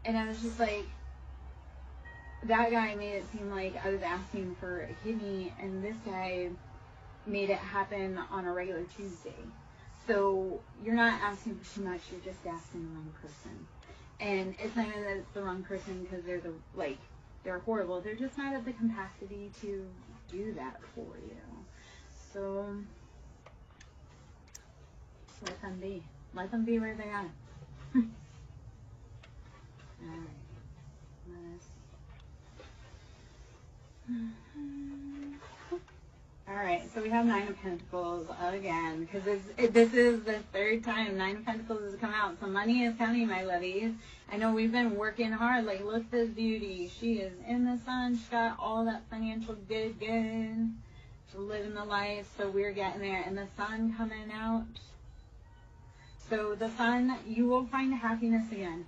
And I was just like, that guy made it seem like I was asking for a kidney, and this guy made it happen on a regular Tuesday. So you're not asking for too much, you're just asking the wrong person. And it's not even that it's the wrong person because they're horrible. They're just not at the capacity to do that for you. So let them be. Let them be where they are. Alright. Alright, so we have Nine of Pentacles again, because this is the third time Nine of Pentacles has come out. So money is coming, my lovies. I know we've been working hard. Like, look at this beauty. She is in the sun. She's got all that financial good. She's living the life. So we're getting there. And the sun coming out. So the sun, you will find happiness again,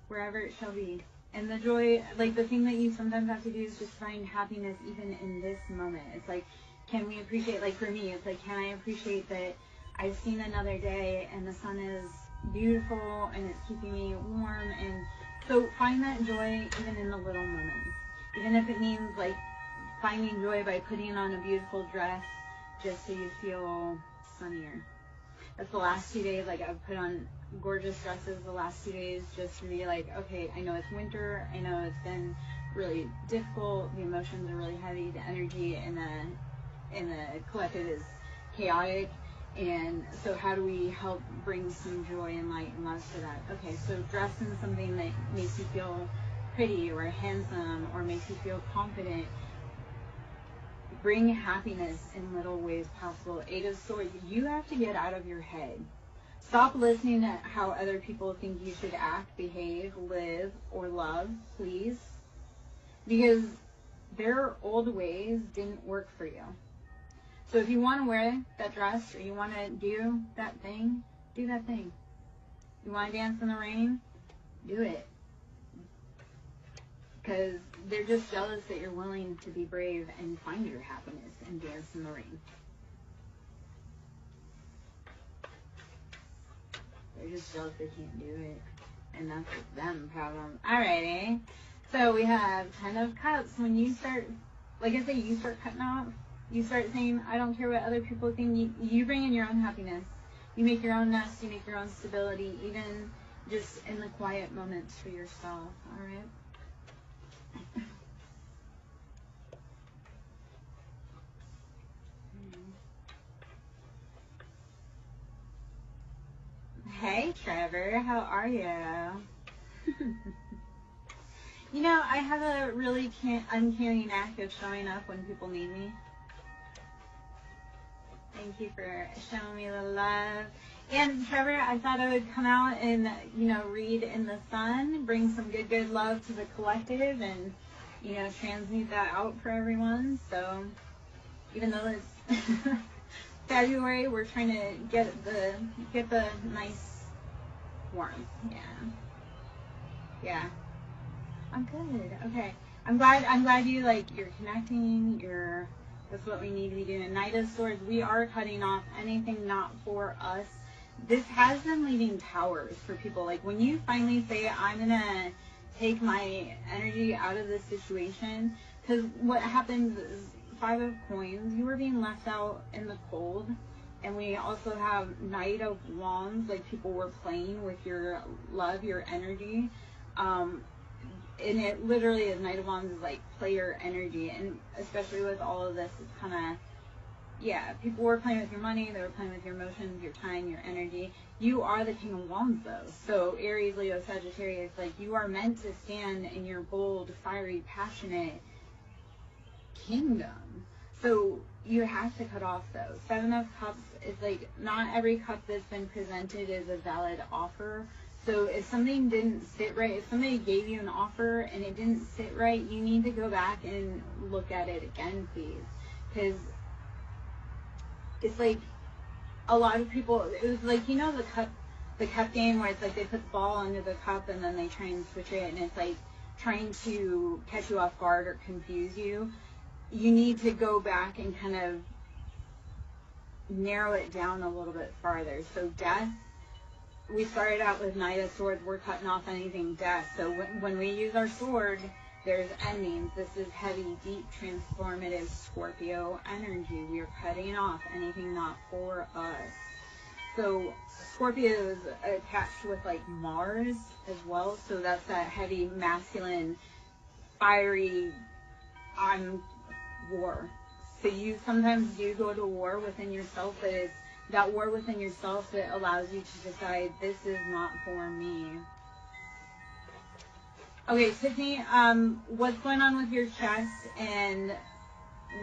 wherever it shall be. And the joy, like the thing that you sometimes have to do is just find happiness even in this moment. It's like, can we appreciate, like for me, it's like, can I appreciate that I've seen another day and the sun is beautiful and it's keeping me warm. And so find that joy even in the little moments. Even if it means like finding joy by putting on a beautiful dress just so you feel sunnier. That's the last 2 days, like I've put on gorgeous dresses the last 2 days just to be like, okay, I know it's winter, I know it's been really difficult, the emotions are really heavy, the energy in the collective is chaotic, and so how do we help bring some joy and light and love to that? Okay, so dress in something that makes you feel pretty or handsome or makes you feel confident. Bring happiness in little ways possible. Eight of Swords, you have to get out of your head. Stop listening to how other people think you should act, behave, live, or love, please. Because their old ways didn't work for you. So if you want to wear that dress or you want to do that thing, do that thing. You want to dance in the rain? Do it. Because they're just jealous that you're willing to be brave and find your happiness and dance in the rain. They're just jealous they can't do it. And that's them problem. Alrighty. So we have Ten of Cups. When you start, like I say, you start cutting off. You start saying, I don't care what other people think. You bring in your own happiness. You make your own nest. You make your own stability. Even just in the quiet moments for yourself. Alright? Hey Trevor, how are you? You know, I have a really uncanny knack of showing up when people need me. Thank you for showing me the love. And Trevor, I thought I would come out and, you know, read in the sun, bring some good love to the collective and, you know, transmute that out for everyone. So, even though it's February, we're trying to get the nice warmth. Yeah. I'm good. Okay. I'm glad you you're connecting. That's what we need to be doing. Knight of Swords, we are cutting off anything not for us. This has been leaving towers for people. Like when you finally say, I'm gonna take my energy out of this situation, because what happens is Five of Coins, you were being left out in the cold. And we also have Knight of Wands, like people were playing with your love, your energy. And it literally is, Knight of Wands is like player energy. And especially with all of this, it's kind of, yeah, people were playing with your money, they were playing with your emotions, your time, your energy. You are the King of Wands though. So Aries, Leo, Sagittarius, like you are meant to stand in your bold, fiery, passionate kingdom. So you have to cut off those. Seven of Cups is like, not every cup that's been presented is a valid offer. So if something didn't sit right, if somebody gave you an offer and it didn't sit right, you need to go back and look at it again, please. Because it's like a lot of people, it was like, you know, the cup game where it's like they put the ball under the cup and then they try and switch it and it's like trying to catch you off guard or confuse you. You need to go back and kind of narrow it down a little bit farther. So death, we started out with Knight of Swords. We're cutting off anything death. So when we use our sword, there's endings. This is heavy, deep, transformative Scorpio energy. We are cutting off anything not for us. So Scorpio is attached with like Mars as well. So that's that heavy, masculine, fiery, on war. So you sometimes do go to war within yourself, but it's that war within yourself that allows you to decide, this is not for me. Okay, Tiffany, what's going on with your chest? And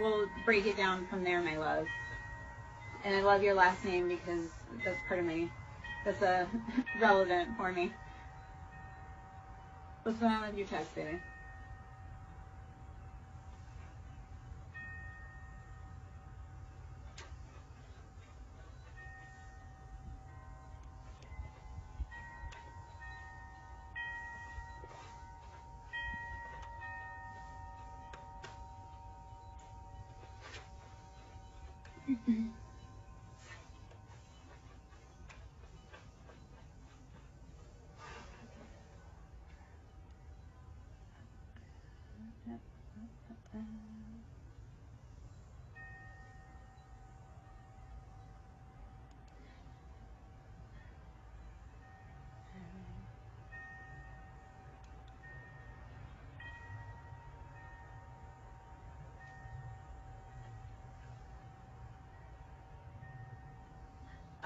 we'll break it down from there, my love. And I love your last name because that's part of me. That's relevant for me. What's going on with your chest, baby?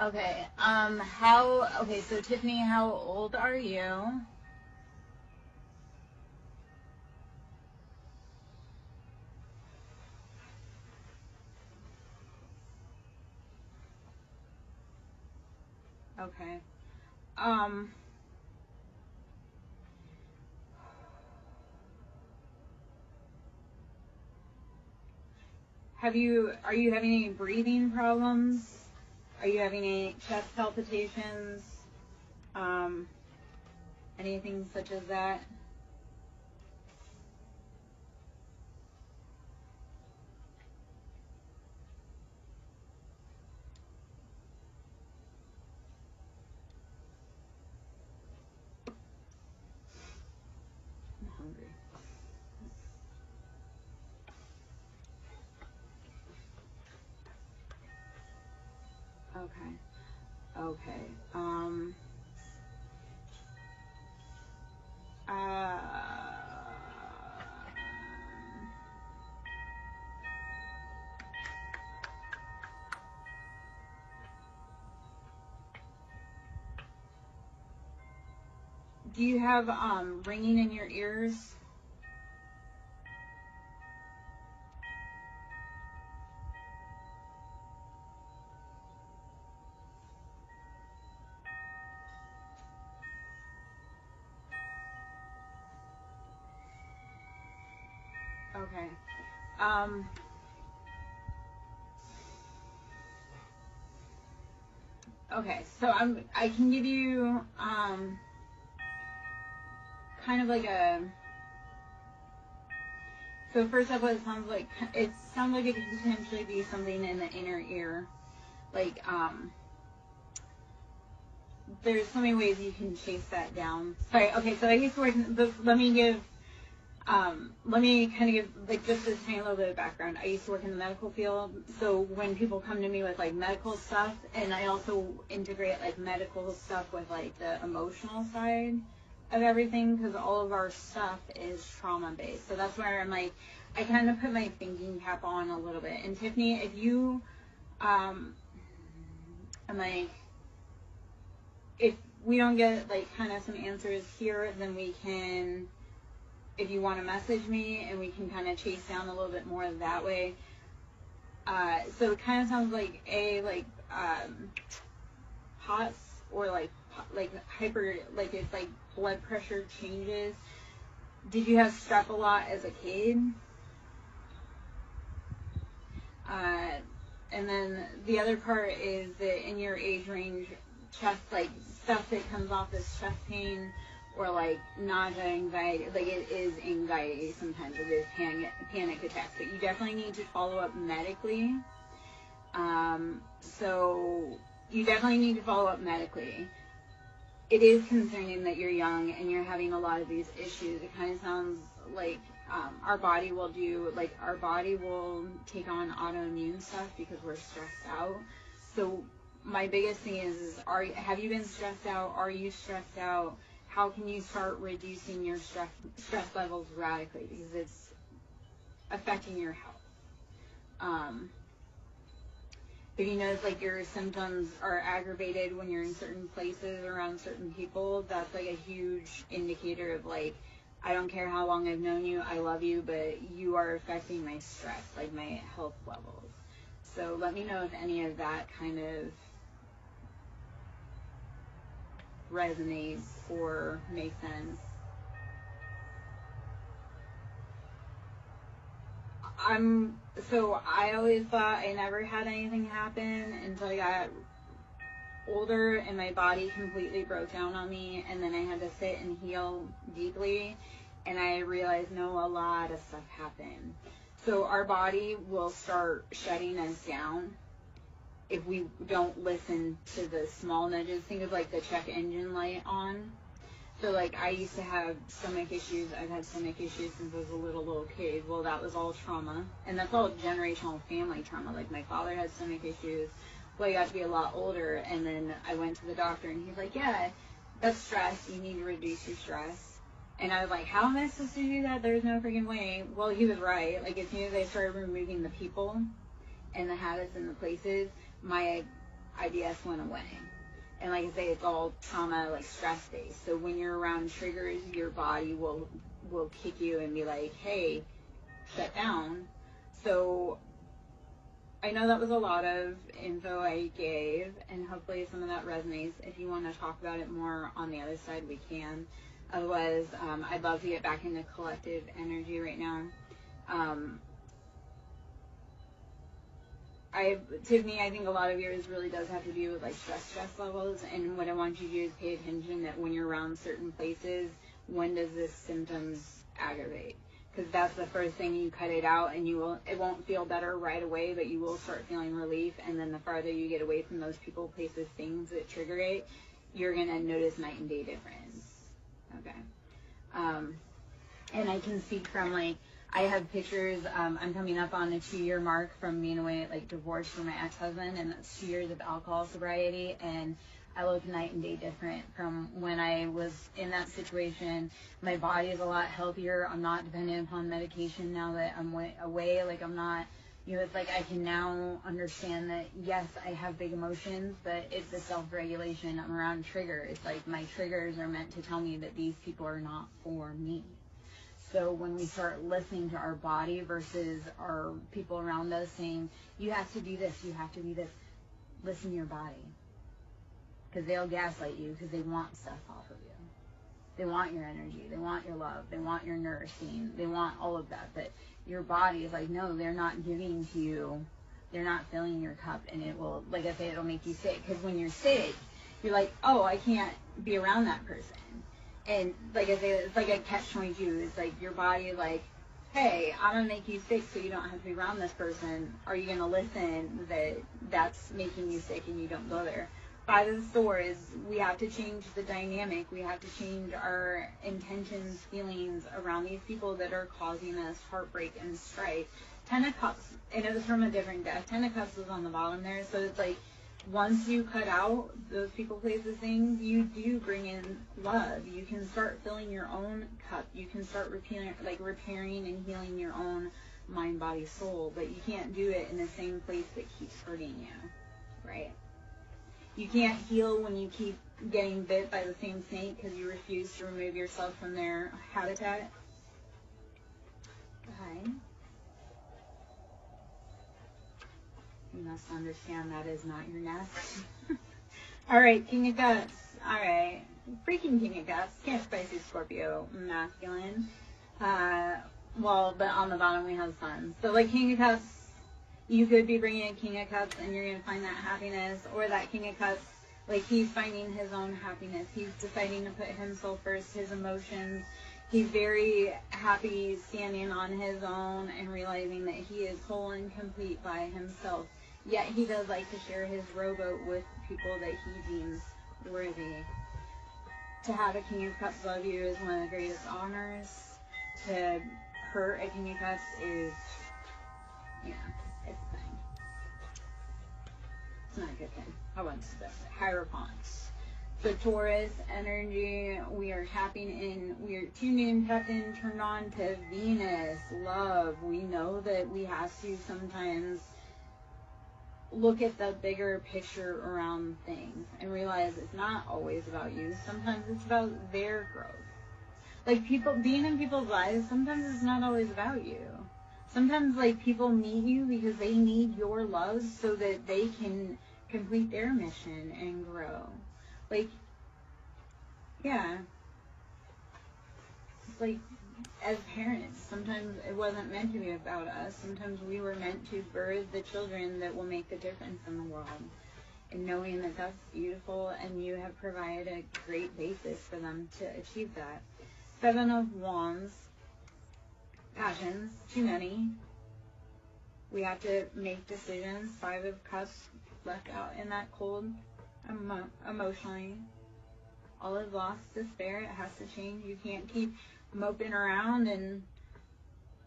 Okay, okay, so Tiffany, how old are you? Okay. Are you having any breathing problems? Are you having any chest palpitations? Anything such as that? I'm hungry. Okay. Okay. Do you have ringing in your ears? Okay. Okay, so I can give you kind of like a, so first off, it sounds like it could potentially be something in the inner ear. Like there's so many ways you can chase that down. Sorry, okay, so I used to work let me kind of give, like, just to tell you a little bit of background. I used to work in the medical field, so when people come to me with, like, medical stuff, and I also integrate, like, medical stuff with, like, the emotional side of everything, because all of our stuff is trauma-based. So that's where I'm, like, I kind of put my thinking cap on a little bit. And Tiffany, if you, I'm like, if we don't get, like, kind of some answers here, then we can, if you want to message me, and we can kind of chase down a little bit more that way. So it kind of sounds like POTS, or like hyper, like it's like blood pressure changes. Did you have strep a lot as a kid? And then the other part is that in your age range, chest, like stuff that comes off as chest pain, or like nausea, anxiety, like it is anxiety sometimes, it is panic attacks, but you definitely need to follow up medically. So you definitely need to follow up medically. it is concerning that you're young and you're having a lot of these issues. It kind of sounds like our body will take on autoimmune stuff because we're stressed out. So my biggest thing is have you been stressed out? Are you stressed out? How can you start reducing your stress levels radically, because it's affecting your health. If you notice like your symptoms are aggravated when you're in certain places around certain people, that's like a huge indicator of like, I don't care how long I've known you, I love you, but you are affecting my stress, like my health levels. So let me know if any of that kind of resonates or makes sense. So I always thought I never had anything happen until I got older and my body completely broke down on me, and then I had to sit and heal deeply, and I realized, no, a lot of stuff happened. So our body will start shutting us down if we don't listen to the small nudges. Think of like the check engine light on. So like I used to have stomach issues. I've had stomach issues since I was a little kid. Well, that was all trauma, and that's all generational family trauma. Like my father had stomach issues. Well, I got to be a lot older, and then I went to the doctor, and he's like, yeah, that's stress. You need to reduce your stress. And I was like, how am I supposed to do that? There's no freaking way. Well, he was right. Like as soon as I started removing the people and the habits and the places, my IBS went away. And like I say, it's all trauma, like stress-based. So when you're around triggers, your body will kick you and be like, hey, shut down. So I know that was a lot of info I gave, and hopefully some of that resonates. If you want to talk about it more on the other side, we can. Otherwise, I'd love to get back into collective energy right now. To me, I think a lot of yours really does have to do with like stress levels, and what I want you to do is pay attention that when you're around certain places, when does this symptoms aggravate? Because that's the first thing. You cut it out, and it won't feel better right away, but you will start feeling relief. And then the farther you get away from those people, places, things that trigger it, you're gonna notice night and day difference. Okay. And I can speak from like, I have pictures. I'm coming up on a 2-year mark from being away, like divorced from my ex-husband, and that's 2 years of alcohol sobriety. And I look night and day different from when I was in that situation. My body is a lot healthier. I'm not dependent upon medication now that I'm away. Like I'm not, it's like I can now understand that, yes, I have big emotions, but it's the self-regulation. I'm around triggers. Like my triggers are meant to tell me that these people are not for me. So when we start listening to our body versus our people around us saying, you have to do this, you have to do this, listen to your body. Because they'll gaslight you because they want stuff off of you. They want your energy. They want your love. They want your nourishing. They want all of that. But your body is like, no, they're not giving to you. They're not filling your cup. And it will, like I say, it'll make you sick. Because when you're sick, you're like, oh, I can't be around that person. And like I say, it's like a catch-22. It's like your body is like, hey, I'm going to make you sick so you don't have to be around this person. Are you going to listen that that's making you sick and you don't go there? By the store is we have to change the dynamic. We have to change our intentions, feelings around these people that are causing us heartbreak and strife. 10 of Cups, and it was from a different deck. 10 of Cups was on the bottom there. So it's like once you cut out those people, places, things, you do bring in love. You can start filling your own cup. You can start repairing and healing your own mind, body, soul. But you can't do it in the same place that keeps hurting you, right? You can't heal when you keep getting bit by the same snake because you refuse to remove yourself from their habitat. Okay. You must understand that is not your nest. All right, King of Cups. All right. Freaking King of Cups. Can't spicy Scorpio, masculine. But on the bottom we have Sun. So like King of Cups, you could be bringing a King of Cups and you're going to find that happiness, or that King of Cups, like he's finding his own happiness. He's deciding to put himself first, his emotions. He's very happy standing on his own and realizing that he is whole and complete by himself. Yet he does like to share his rowboat with people that he deems worthy. To have a King of Cups love you is one of the greatest honors. To hurt a King of Cups is, yeah, it's a thing. It's not a good thing. I wouldn't suggest it. Hierophant. So Taurus energy, we are tapping in, we are tuned in, tapped in, turned on to Venus, love. We know that we have to sometimes look at the bigger picture around things and realize it's not always about you. Sometimes it's about their growth. Like people, being in people's lives, sometimes it's not always about you. Sometimes like people need you because they need your love so that they can complete their mission and grow. Like, yeah. It's like, as parents, sometimes it wasn't meant to be about us. Sometimes we were meant to birth the children that will make the difference in the world. And knowing that that's beautiful and you have provided a great basis for them to achieve that. 7 of Wands. Passions, too many. We have to make decisions. 5 of Cups left out in that cold. Emotionally, all is lost, despair. It has to change. You can't keep moping around and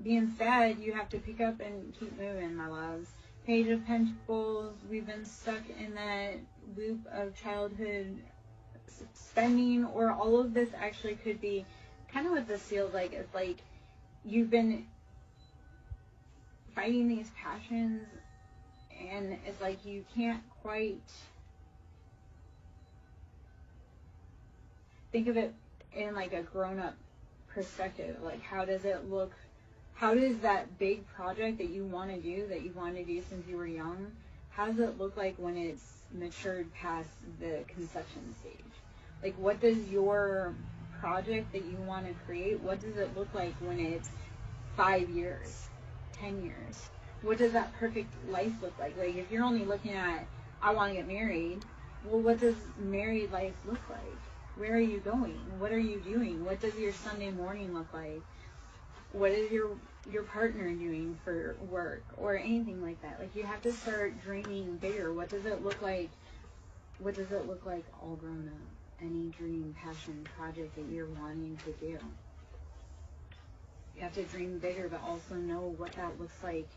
being sad. You have to pick up and keep moving, my loves. Page of Pentacles. We've been stuck in that loop of childhood spending, or all of this actually could be kind of what this feels like. It's like you've been fighting these passions, and it's like you can't quite think of it in like a grown-up perspective. Like, how does it look? How does that big project that you want to do, that you wanted to do since you were young, how does it look like when it's matured past the conception stage? Like, what does your project that you want to create, what does it look like when it's 5 years, 10 years? What does that perfect life look like? Like, if you're only looking at, I want to get married, well, what does married life look like? Where are you going? What are you doing? What does your Sunday morning look like? What is your partner doing for work or anything like that? Like, you have to start dreaming bigger. What does it look like? What does it look like all grown up? Any dream, passion, project that you're wanting to do. You have to dream bigger, but also know what that looks like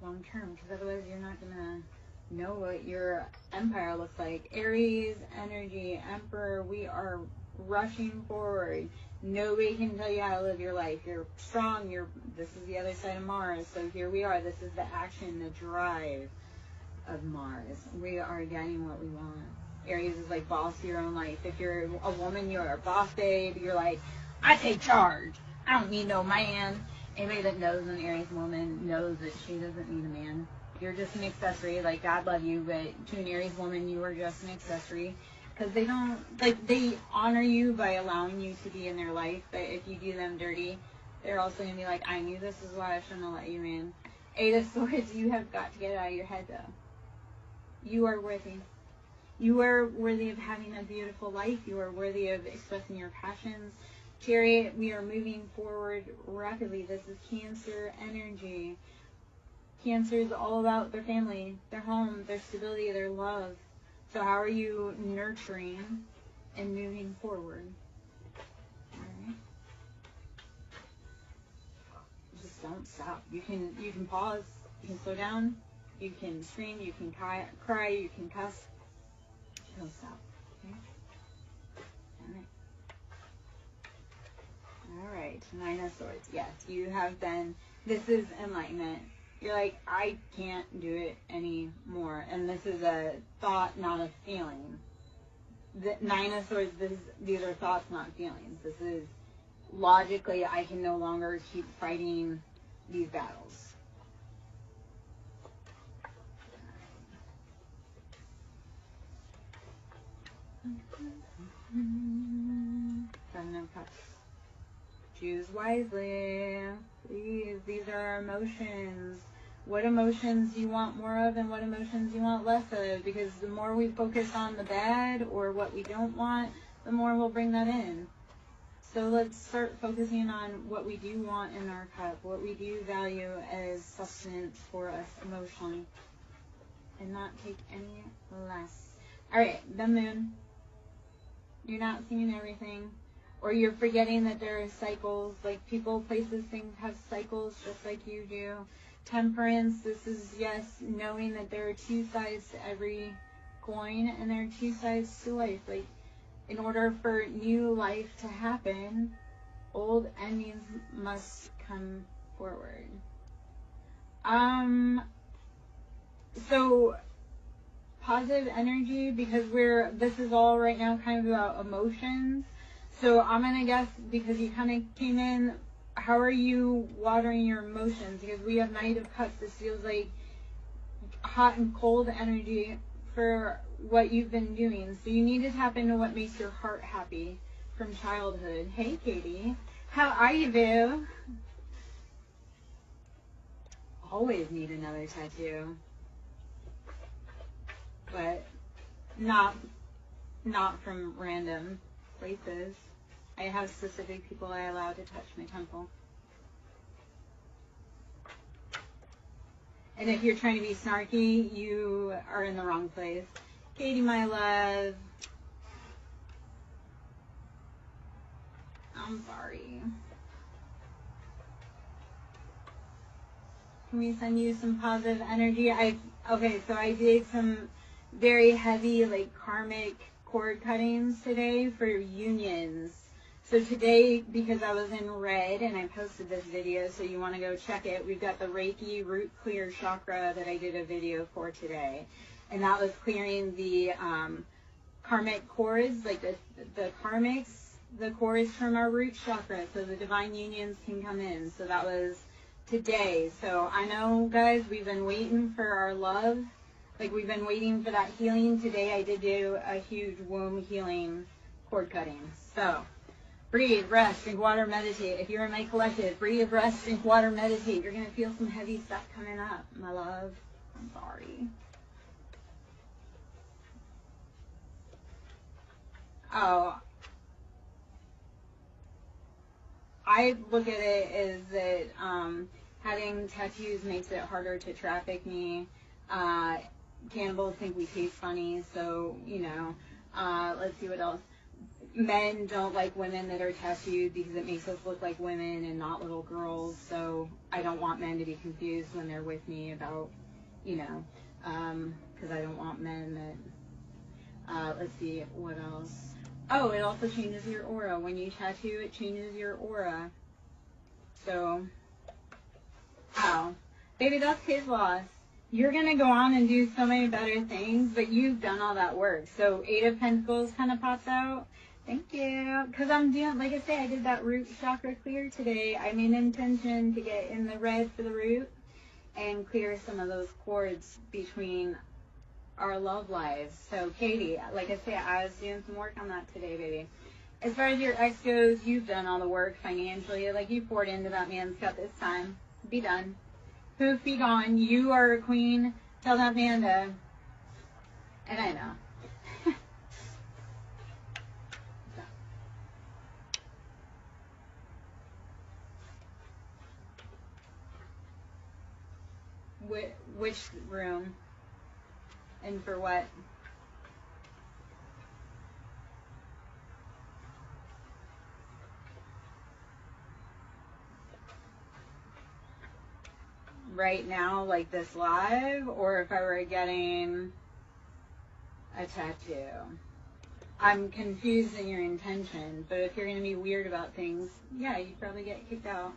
long term, because otherwise you're not going to know what your empire looks like. Aries energy, Emperor, we are rushing forward. Nobody can tell you how to live your life. You're strong. This is the other side of Mars. So here we are. This is the action, the drive of Mars. We are getting what we want. Aries is like boss of your own life. If you're a woman, you're a boss babe. You're like, I take charge. I don't need no man. Anybody that knows an Aries woman knows that she doesn't need a man. You're just an accessory. Like, God love you, but to an Aries woman, you are just an accessory. Because they don't, like, they honor you by allowing you to be in their life, but if you do them dirty, they're also going to be like, I knew this is why I shouldn't have let you in. 8 of Swords, you have got to get it out of your head, though. You are worthy. You are worthy of having a beautiful life. You are worthy of expressing your passions. Chariot, we are moving forward rapidly. This is Cancer energy. Cancer is all about their family, their home, their stability, their love. So how are you nurturing and moving forward? All right. Just don't stop. You can pause. You can slow down. You can scream. You can cry. You can cuss. Don't stop. Okay. All right. 9 of Swords. Yes, you have been. This is enlightenment. You're like, I can't do it anymore. And this is a thought, not a feeling. The 9 of Swords, these are thoughts, not feelings. This is logically, I can no longer keep fighting these battles. Seven of Cups. Choose wisely. Please, these are our emotions. What emotions you want more of and what emotions you want less of, because the more we focus on the bad or what we don't want, the more we'll bring that in. So let's start focusing on what we do want in our cup, what we do value as sustenance for us emotionally, and not take any less. All right, the moon. You're not seeing everything. Or you're forgetting that there are cycles, like people, places, things have cycles just like you do. Temperance, this is, yes, knowing that there are two sides to every coin, and there are two sides to life. Like, in order for new life to happen, old endings must come forward. So positive energy, because this is all right now kind of about emotions. So I'm gonna guess, because you kind of came in, how are you watering your emotions? Because we have Knight of Cups. This feels like hot and cold energy for what you've been doing. So you need to tap into what makes your heart happy from childhood. Hey, Katie. How are you, boo? Always need another tattoo. But not from random places. I have specific people I allow to touch my temple. And if you're trying to be snarky, you are in the wrong place. Katie, my love. I'm sorry. Can we send you some positive energy? Okay, so I did some very heavy, like, karmic cord cuttings today for unions. So today, because I was in red and I posted this video, so you want to go check it, we've got the Reiki root clear chakra that I did a video for today. And that was clearing the karmic cords, like the karmics, the cords from our root chakra, so the divine unions can come in. So that was today. So I know, guys, we've been waiting for our love. Like, we've been waiting for that healing. Today I did do a huge womb healing cord cutting. So breathe, rest, drink water, meditate. If you're in my collective, breathe, rest, drink water, meditate. You're going to feel some heavy stuff coming up, my love. I'm sorry. Oh, I look at it as that having tattoos makes it harder to traffic me. Cannibals think we taste funny, so, you know, let's see what else. Men don't like women that are tattooed because it makes us look like women and not little girls, so I don't want men to be confused when they're with me about, you know, because I don't want men that, let's see, what else. Oh, it also changes your aura. When you tattoo, it changes your aura. So, wow. Baby, that's his loss. You're going to go on and do so many better things, but you've done all that work. So, Eight of Pentacles kind of pops out. Thank you. Because I'm doing, like I say, I did that root chakra clear today. I made an intention to get in the red for the root and clear some of those cords between our love lives. So, Katie, like I say, I was doing some work on that today, baby. As far as your ex goes, you've done all the work financially. Like, you poured into that man's cup this time. Be done. Poof, be gone. You are a queen. Tell that man to. And I know. Which room? And for what? Right now, like this live, or if I were getting a tattoo? I'm confused in your intention, but if you're going to be weird about things, yeah, you'd probably get kicked out.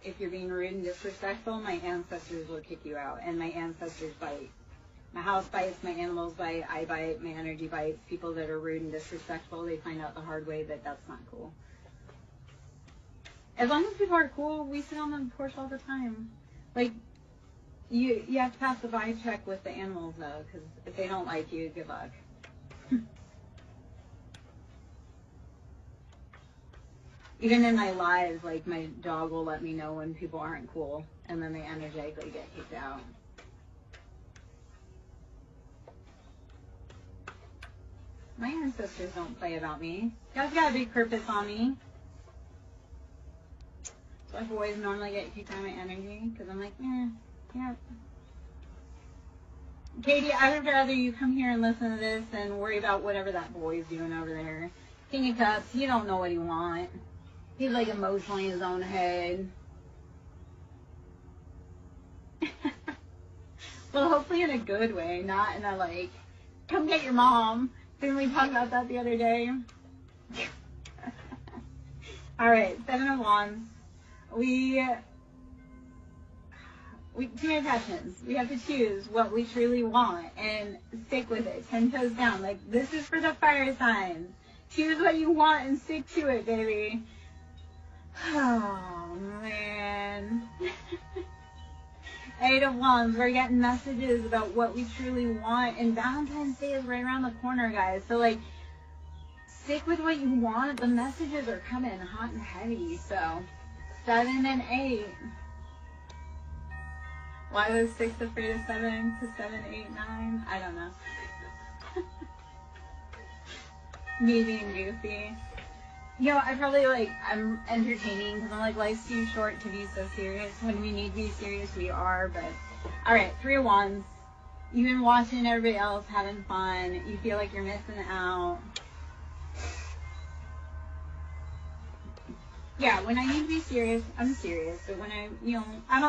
If you're being rude and disrespectful, my ancestors will kick you out, and my ancestors bite. My house bites, my animals bite, I bite, my energy bites. People that are rude and disrespectful, they find out the hard way that that's not cool. As long as people are cool, we sit on the porch all the time. Like, you have to pass the vibe check with the animals, though, because if they don't like you, good luck. Even in my lives, like, my dog will let me know when people aren't cool, and then they energetically get kicked out. My ancestors don't play about me. God's got a big purpose on me. So I always normally get kicked out of my energy, because I'm like, yeah. Katie, I would rather you come here and listen to this than worry about whatever that boy's doing over there. King of Cups, you don't know what he wants. He's like emotionally in his own head. Well, hopefully in a good way, not in a like, come get your mom. Didn't we talk about that the other day? Alright, Seven of Wands. Too many passions. We have to choose what we truly want and stick with it. 10 toes down. Like, this is for the fire signs. Choose what you want and stick to it, baby. Oh, man. 8 of Wands. We're getting messages about what we truly want. And Valentine's Day is right around the corner, guys. So, like, stick with what you want. The messages are coming hot and heavy. So, 7 and 8. Why was 6 afraid of 7 to 7, 8, 9? I don't know. Me being goofy. You know, I probably, like, I'm entertaining because I'm like, life's too short to be so serious. When we need to be serious, we are. But, alright, 3 of Wands. You've been watching everybody else having fun. You feel like you're missing out. Yeah, when I need to be serious, I'm serious. But when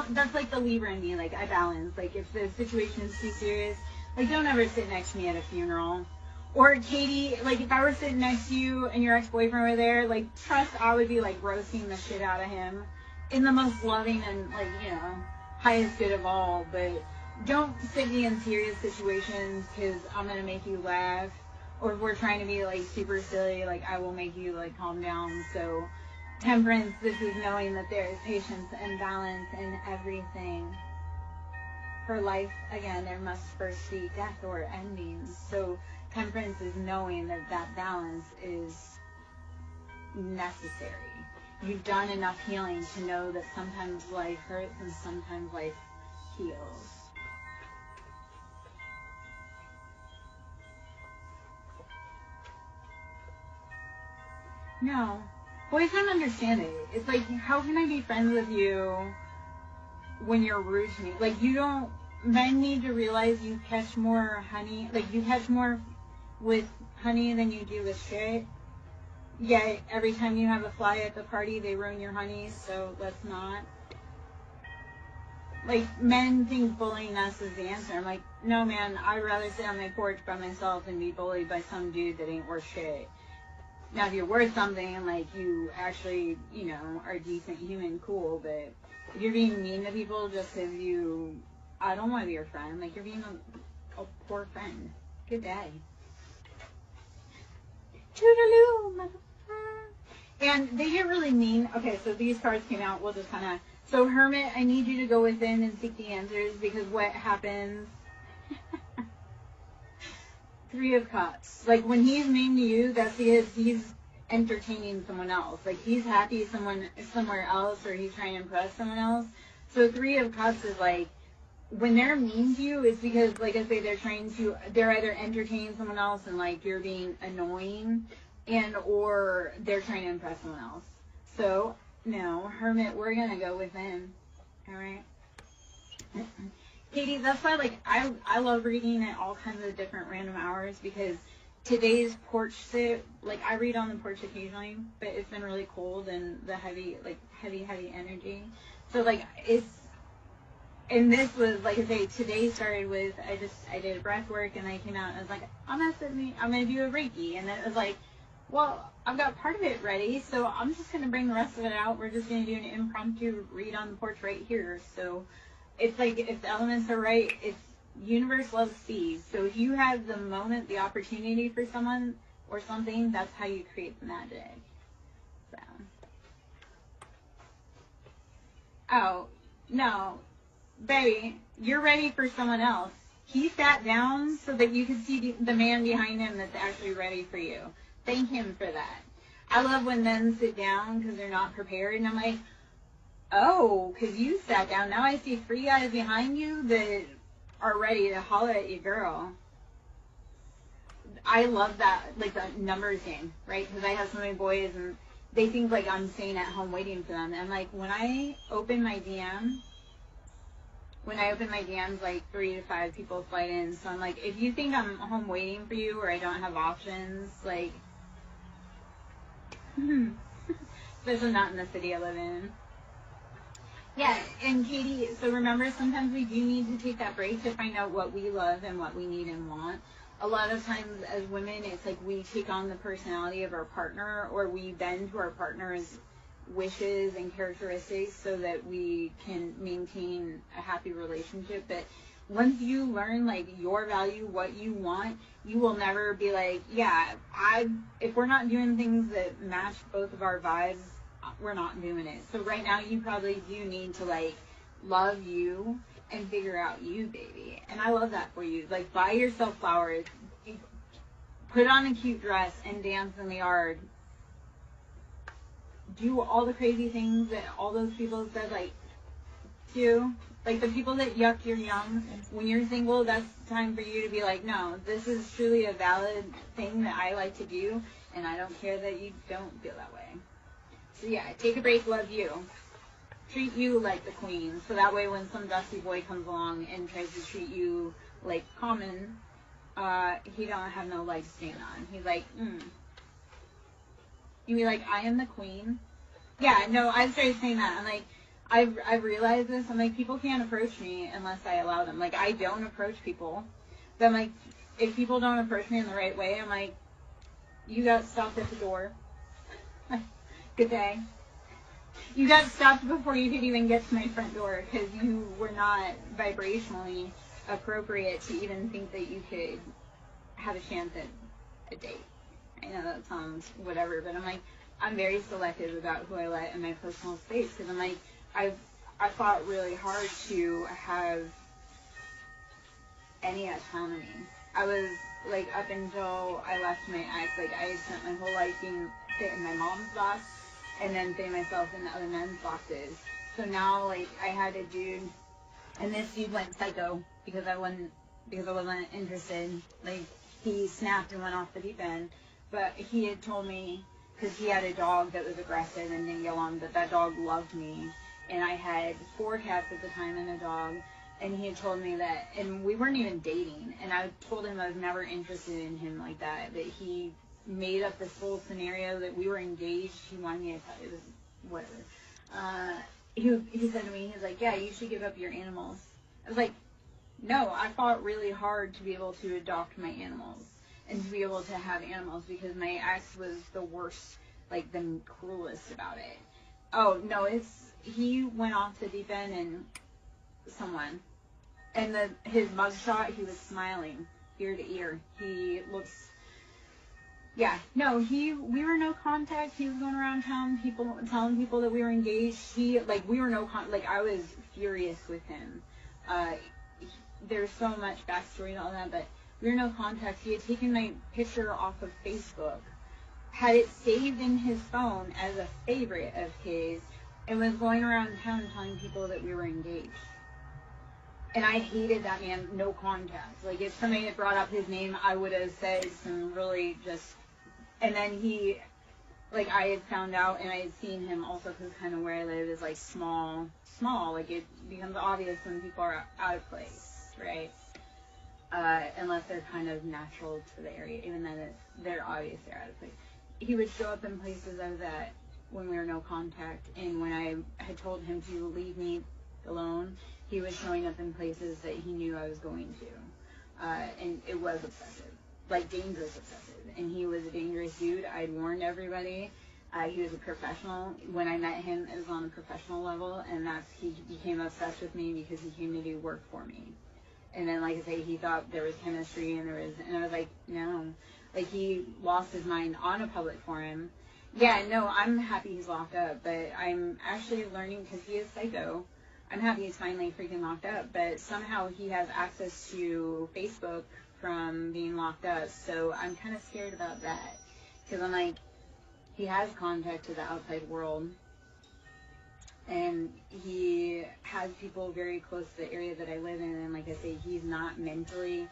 that's like the Libra in me. Like, I balance. Like, if the situation is too serious, like, don't ever sit next to me at a funeral. Or, Katie, like, if I were sitting next to you and your ex-boyfriend were there, like, trust I would be, like, roasting the shit out of him in the most loving and, like, highest good of all. But don't sit me in serious situations because I'm going to make you laugh. Or if we're trying to be, like, super silly, like, I will make you, like, calm down. So, Temperance, this is knowing that there is patience and balance in everything. For life, again, there must first be death or endings. So Temperance is knowing that that balance is necessary. You've done enough healing to know that sometimes life hurts and sometimes life heals. No. Boys don't understand it. It's like, how can I be friends with you when you're rude to me? Like, men need to realize you catch more honey, like, you catch more with honey than you do with shit. Yet, every time you have a fly at the party, they ruin your honey, so let's not. Like, men think bullying us is the answer. I'm like, no, man, I'd rather sit on my porch by myself than be bullied by some dude that ain't worth shit. Now, if you're worth something, like, you actually, are a decent human, cool, but if you're being mean to people just because I don't want to be your friend, like, you're being a poor friend. Good day. Toodaloo, motherfucker. And they get really mean. Okay, so these cards came out, we'll just kind of, so Hermit, I need you to go within and seek the answers, because what happens... 3 of Cups. Like, when he's mean to you, that's because he's entertaining someone else. Like, he's happy somewhere else, or he's trying to impress someone else. So 3 of Cups is like, when they're mean to you, it's because, like I say, they're either entertaining someone else and, like, you're being annoying, or they're trying to impress someone else. So, no, Hermit, we're gonna go within. Alright? Katie, that's why, like, I love reading at all kinds of different random hours, because today's porch sit, like, I read on the porch occasionally, but it's been really cold and the heavy energy. So, like, and this was, like I say, today started with, I did breath work, and I came out and I was like, I'm going to do a Reiki. And then it was like, well, I've got part of it ready, so I'm just going to bring the rest of it out. We're just going to do an impromptu read on the porch right here. So, it's like, if the elements are right, universe loves speed. So if you have the moment, the opportunity for someone or something, that's how you create the magic. So. Oh, no. Baby, you're ready for someone else. He sat down so that you could see the man behind him that's actually ready for you. Thank him for that. I love when men sit down because they're not prepared, and I'm like, oh, because you sat down. Now I see 3 guys behind you that are ready to holler at you, girl. I love that, like, the numbers game, right? Because I have so many boys, and they think, like, I'm staying at home waiting for them. And, like, when I open my DM, when I open my DMs, like 3 to 5 people slide in. So I'm like, if you think I'm home waiting for you or I don't have options, like, especially not in the city I live in. Yeah, and Katie, so remember, sometimes we do need to take that break to find out what we love and what we need and want. A lot of times as women, it's like we take on the personality of our partner, or we bend to our partner's wishes and characteristics so that we can maintain a happy relationship. But once you learn like your value, what you want, you will never be like, yeah, if we're not doing things that match both of our vibes, we're not doing it. So right now you probably do need to like love you and figure out you, baby. And I love that for you. Like, buy yourself flowers, put on a cute dress and dance in the yard. Do all the crazy things that all those people said, like, do. Like, the people that yuck your yum, when you're single, that's time for you to be like, no, this is truly a valid thing that I like to do, and I don't care that you don't feel that way. So yeah, take a break, love you. Treat you like the queen, so that way when some dusty boy comes along and tries to treat you like common, he don't have no leg to stand on. He's like, You be like, I am the queen? Yeah, no, I started saying that. I'm like, I've realized this. I'm like, people can't approach me unless I allow them. Like, I don't approach people. But I'm like, if people don't approach me in the right way, I'm like, you got stopped at the door. Good day. You got stopped before you could even get to my front door because you were not vibrationally appropriate to even think that you could have a chance at a date. I know that sounds whatever, but I'm like, I'm very selective about who I let in my personal space because I'm like, I fought really hard to have any autonomy. I was like, up until I left my ex, like I had spent my whole life being fit in my mom's box and then fit myself in other men's boxes. So now, like, I had a dude, and this dude went psycho because I wasn't interested. Like, he snapped and went off the deep end. But he had told me, because he had a dog that was aggressive and didn't get along, but that dog loved me. And I had 4 cats at the time and a dog. And he had told me that, and we weren't even dating. And I told him I was never interested in him like that. That he made up this whole scenario that we were engaged. He wanted me to tell you, whatever. He said to me, he's like, yeah, you should give up your animals. I was like, no, I fought really hard to be able to adopt my animals and to be able to have animals because my ex was the worst, like the cruelest about it. Oh, no, he went off the deep end and his mugshot, he was smiling ear to ear. He looks, yeah, no, we were no contact. He was going around telling people that we were engaged. We were no contact. Like, I was furious with him. There's so much backstory and all that, but we were no contact. He had taken my picture off of Facebook, had it saved in his phone as a favorite of his, and was going around town telling people that we were engaged. And I hated that man, no contact. Like, if somebody had brought up his name, I would have said some really just... And then he... Like, I had found out, and I had seen him also, because kind of where I live is, like, small. Like, it becomes obvious when people are out of place, right? Unless they're kind of natural to the area. Even then, they're obvious they're out of place. He would show up in places I was at when we were no contact, and when I had told him to leave me alone, he was showing up in places that he knew I was going to. And it was obsessive. Like, dangerous obsessive. And he was a dangerous dude. I'd warned everybody. He was a professional. When I met him, it was on a professional level, and he became obsessed with me because he came to do work for me. And then, like I say, he thought there was chemistry, and I was like, no. Like, he lost his mind on a public forum. Yeah, no, I'm happy he's locked up, but I'm actually learning, because he is psycho, I'm happy he's finally freaking locked up, but somehow he has access to Facebook from being locked up, so I'm kind of scared about that, because I'm like, he has contact to the outside world, and he has people very close to the area that I live in, and like I say, he's not mentally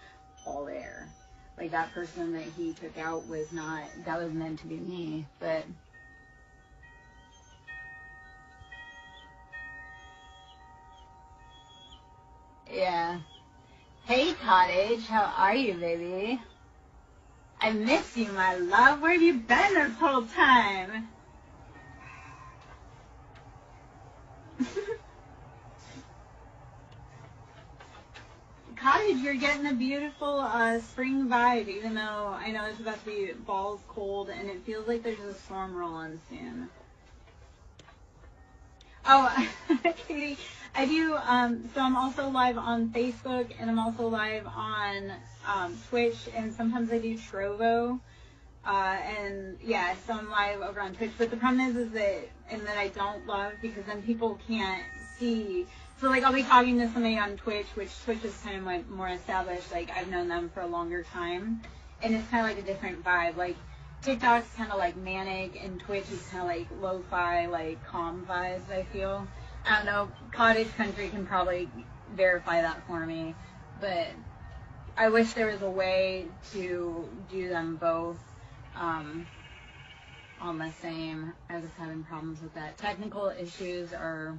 all there. Like, that person that he took out was meant to be me, but... Yeah. Hey, Cottage. How are you, baby? I miss you, my love. Where have you been this whole time? Cottage, you're getting a beautiful spring vibe, even though I know it's about to be balls cold, and it feels like there's a storm rolling soon. Oh, Katie, I do, so I'm also live on Facebook, and I'm also live on Twitch, and sometimes I do Trovo, and yeah, so I'm live over on Twitch, but the problem is that, and that I don't love, because then people can't see, so like I'll be talking to somebody on Twitch, which Twitch is kind of like more established, like I've known them for a longer time, and it's kind of like a different vibe, like TikTok's kind of like manic, and Twitch is kind of like lo-fi, like calm vibes, I feel. I don't know, Cottage Country can probably verify that for me, but I wish there was a way to do them both on the same. I was having problems with that. Technical issues are...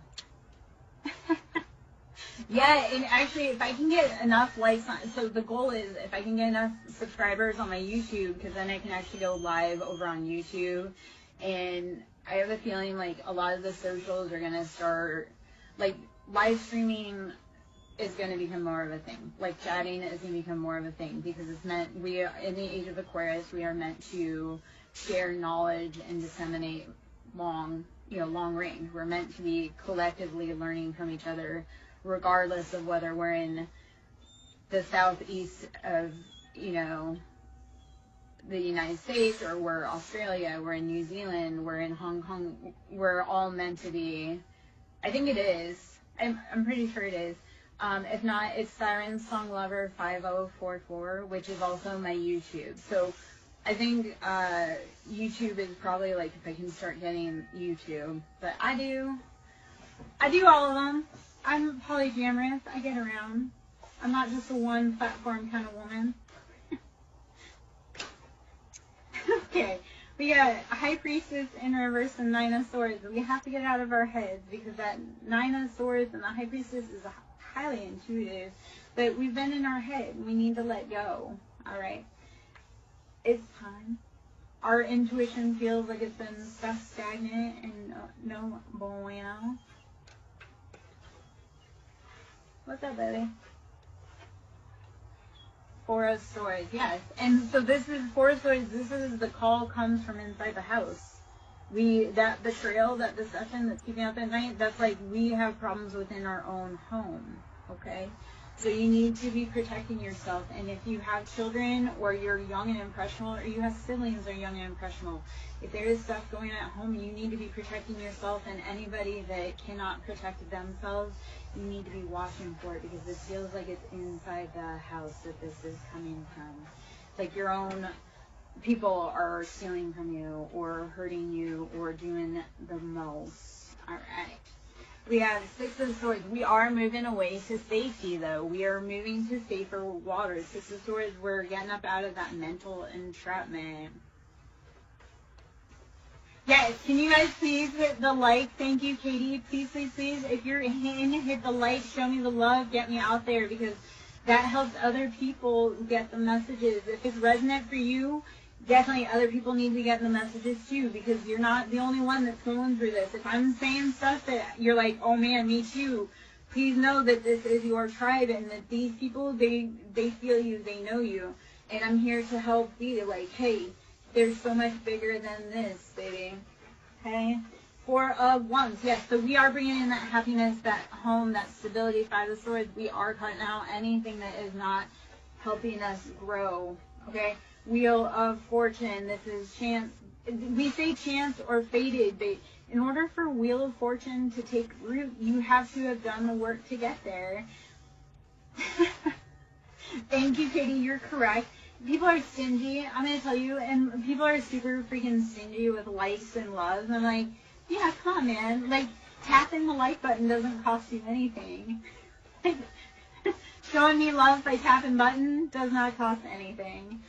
Yeah, and actually, if I can get enough likes on, so the goal is if I can get enough subscribers on my YouTube, because then I can actually go live over on YouTube, and I have a feeling like a lot of the socials are going to start, like live streaming is going to become more of a thing. Like chatting is going to become more of a thing, because it's meant, we are, in the age of Aquarius, we are meant to share knowledge and disseminate long range. We're meant to be collectively learning from each other, regardless of whether we're in the southeast of, the United States, or we're Australia, we're in New Zealand, we're in Hong Kong. We're all meant to be, I think it is, I'm pretty sure it is. If not, it's SirenSong Lover 5044, which is also my YouTube. So I think YouTube is probably like if I can start getting YouTube. But I do all of them. I'm polyamorous. I get around. I'm not just a one platform kind of woman. Okay, we got High Priestess in reverse and Nine of Swords. We have to get out of our heads, because that Nine of Swords and the High Priestess is highly intuitive, but we've been in our head. We need to let go. All right, it's time. Our intuition feels like it's been stuck stagnant and no bueno. What's up, baby? Four of Swords, yes. And so this is Four of Swords. This is the call comes from inside the house. That betrayal, that deception that's keeping up at night, that's like we have problems within our own home, okay? So you need to be protecting yourself. And if you have children, or you're young and impressionable, or you have siblings that are young and impressionable, if there is stuff going on at home, you need to be protecting yourself. And anybody that cannot protect themselves, you need to be watching for it, because it feels like it's inside the house that this is coming from. Like your own people are stealing from you, or hurting you, or doing the most. All right. We have Six of Swords. We are moving away to safety, though. We are moving to safer waters. Six of Swords, we're getting up out of that mental entrapment. Yes, can you guys please hit the like? Thank you, Katie. Please, please, please. If you're in, hit the like, show me the love, get me out there, because that helps other people get the messages. If it's resonant for you, definitely other people need to get the messages too, because you're not the only one that's going through this. If I'm saying stuff that you're like, oh man, me too, please know that this is your tribe, and that these people, they feel you, they know you. And I'm here to help be like, hey, there's so much bigger than this, baby. Okay? Four of Wands. Yes, so we are bringing in that happiness, that home, that stability. Five of Swords. We are cutting out anything that is not helping us grow. Okay? Wheel of Fortune. This is chance. We say chance or fated, but in order for Wheel of Fortune to take root, you have to have done the work to get there. Thank you, Katie. You're correct. People are stingy, I'm going to tell you, and people are super freaking stingy with likes and loves. I'm like, yeah, come on, man. Like, tapping the like button doesn't cost you anything. Showing me love by tapping button does not cost anything.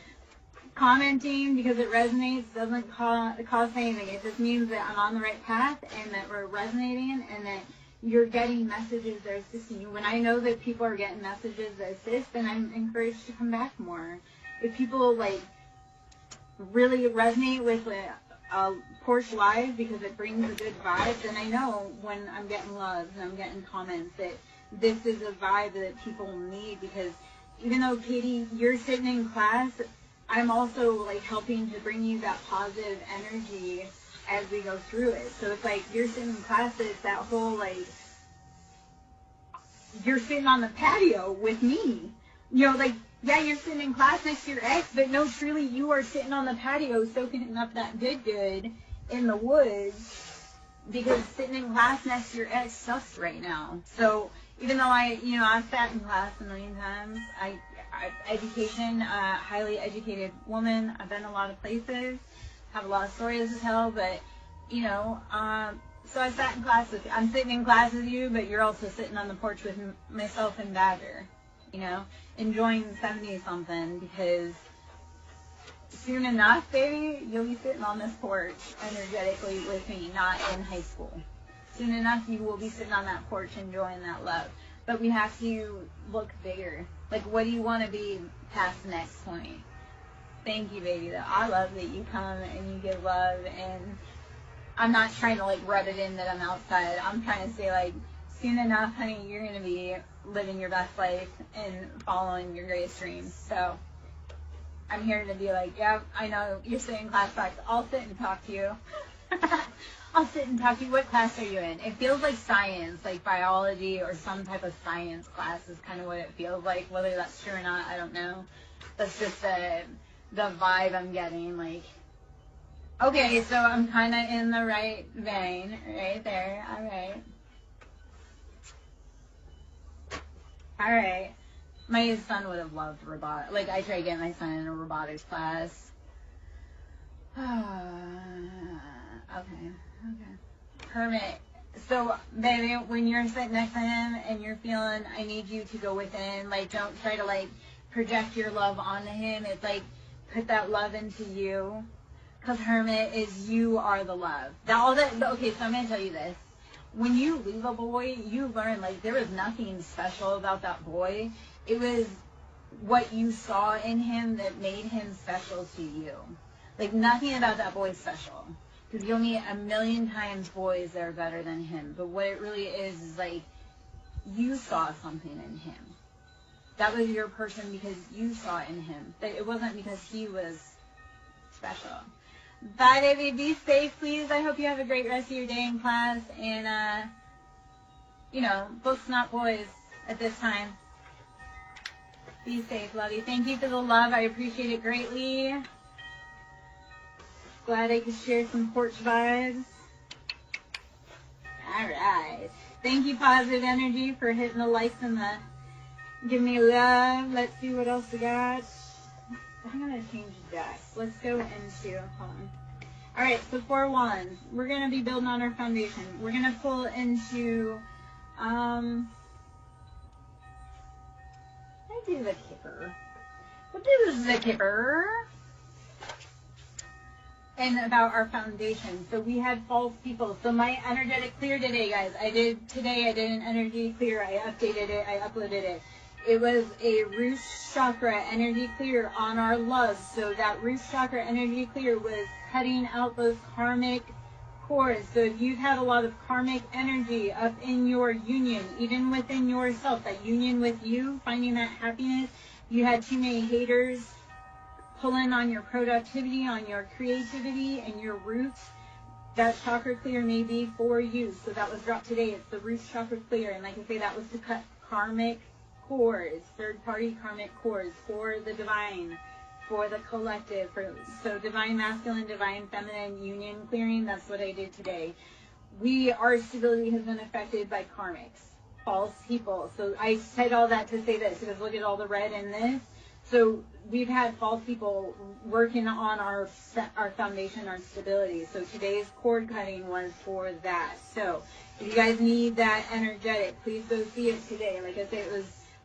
Commenting because it resonates doesn't cost anything. It just means that I'm on the right path, and that we're resonating, and that you're getting messages that are assisting you. When I know that people are getting messages that assist, then I'm encouraged to come back more. If people like really resonate with a porch live because it brings a good vibe, then I know when I'm getting loves and I'm getting comments that this is a vibe that people need. Because even though, Katie, you're sitting in class, I'm also like helping to bring you that positive energy as we go through it. So it's like you're sitting in class, it's that whole like, you're sitting on the patio with me. You know, like, yeah, you're sitting in class next to your ex, but no, truly, you are sitting on the patio soaking up that good in the woods, because sitting in class next to your ex sucks right now. So even though I've sat in class a million times, education, highly educated woman, I've been a lot of places, have a lot of stories to tell, but, so I sat in class with you. I'm sitting in class with you, but you're also sitting on the porch with myself and Badger, enjoying 70-something, because soon enough, baby, you'll be sitting on this porch energetically with me, not in high school. Soon enough, you will be sitting on that porch enjoying that love. But we have to look bigger. Like, what do you want to be past the next point? Thank you, baby. I love that you come and you give love, and I'm not trying to, like, rub it in that I'm outside. I'm trying to say, like, soon enough, honey, you're going to be living your best life and following your greatest dreams. So I'm here to be like, yeah, I know you're sitting in class practice. I'll sit and talk to you. I'll sit and talk to you. What class are you in? It feels like science, like biology or some type of science class is kind of what it feels like. Whether that's true or not, I don't know. That's just the vibe I'm getting. Like, okay, so I'm kind of in the right vein right there. All right. All right. My son would have loved robotics. Like, I tried getting my son in a robotics class. Okay. Hermit. So, baby, when you're sitting next to him and you're feeling, I need you to go within, like, don't try to, like, project your love onto him. It's like, put that love into you. Because Hermit is, you are the love. Okay, so I'm going to tell you this. When you leave a boy, you learn, like, there was nothing special about that boy. It was what you saw in him that made him special to you. Like, nothing about that boy is special. Because you'll meet a million times boys that are better than him. But what it really is like, you saw something in him. That was your person because you saw it in him. It wasn't because he was special. Bye, baby. Be safe, please. I hope you have a great rest of your day in class. And, books not boys at this time. Be safe, love you. Thank you for the love. I appreciate it greatly. Glad I could share some porch vibes. All right. Thank you, Positive Energy, for hitting the likes and the give me love. Let's see what else we got. I'm going to change decks. Let's go into, hold on. All right, so 4 wands. We're going to be building on our foundation. We're going to pull into, let's do the Kipper. We'll do the Kipper. And about our foundation. So we had false people. So my energetic clear today, guys. I did an energy clear. I updated it. I uploaded it. It was a root chakra energy clear on our love. So that root chakra energy clear was cutting out those karmic cords. So if you've had a lot of karmic energy up in your union, even within yourself, that union with you, finding that happiness, you had too many haters, pulling on your productivity, on your creativity, and your roots, that chakra clear may be for you. So that was dropped today. It's the root chakra clear. And like I say, that was to cut karmic cords, third-party karmic cords for the divine, for the collective. So divine masculine, divine feminine union clearing, that's what I did today. Our stability has been affected by karmics, false people. So I said all that to say this, because look at all the red in this. So we've had false people working on our foundation, our stability. So today's cord cutting was for that. So if you guys need that energetic, please go see it today. Like I said,